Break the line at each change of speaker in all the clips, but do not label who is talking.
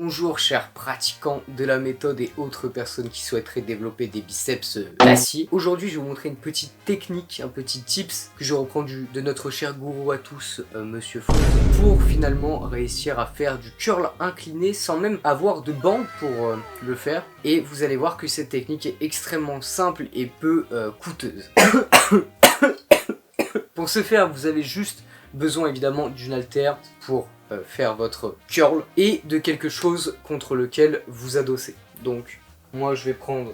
Bonjour chers pratiquants de la méthode et autres personnes qui souhaiteraient développer des biceps d'acier. Aujourd'hui je vais vous montrer une petite technique, un petit tips que je reprends de notre cher gourou à tous, Monsieur Fonz, pour finalement réussir à faire du curl incliné sans même avoir de bande pour le faire. Et vous allez voir que cette technique est extrêmement simple et peu coûteuse. Pour ce faire, vous avez juste besoin évidemment d'une haltère pour faire votre curl et de quelque chose contre lequel vous adosser. Donc moi je vais prendre,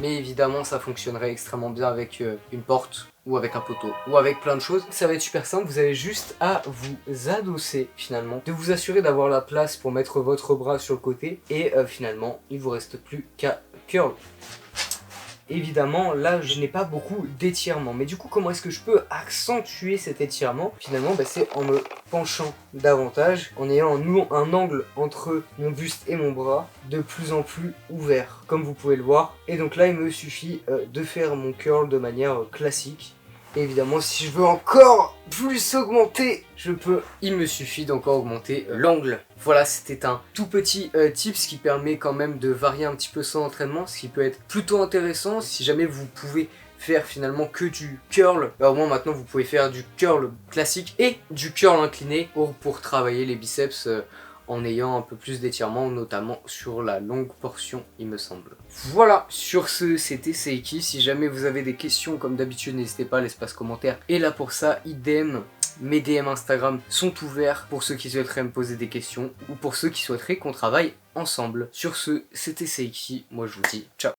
mais évidemment ça fonctionnerait extrêmement bien avec une porte ou avec un poteau ou avec plein de choses. Ça va être super simple, vous avez juste à vous adosser finalement, de vous assurer d'avoir la place pour mettre votre bras sur le côté et finalement il vous reste plus qu'à curl. Évidemment, là, je n'ai pas beaucoup d'étirement. Mais du coup, comment est-ce que je peux accentuer cet étirement? Finalement, c'est en me penchant davantage, en ayant un angle entre mon buste et mon bras de plus en plus ouvert, comme vous pouvez le voir. Et donc là, il me suffit de faire mon curl de manière classique. Et évidemment, si je veux encore plus augmenter, il me suffit d'encore augmenter l'angle. Voilà, c'était un tout petit tips qui permet quand même de varier un petit peu son entraînement, ce qui peut être plutôt intéressant si jamais vous pouvez faire finalement que du curl. Au moins maintenant vous pouvez faire du curl classique et du curl incliné pour travailler les biceps en ayant un peu plus d'étirement, notamment sur la longue portion, il me semble. Voilà, sur ce, c'était Seiki. Si jamais vous avez des questions, comme d'habitude, n'hésitez pas, l'espace commentaire est là pour ça. Idem, mes DM Instagram sont ouverts pour ceux qui souhaiteraient me poser des questions ou pour ceux qui souhaiteraient qu'on travaille ensemble. Sur ce, c'était Seiki. Moi, je vous dis ciao.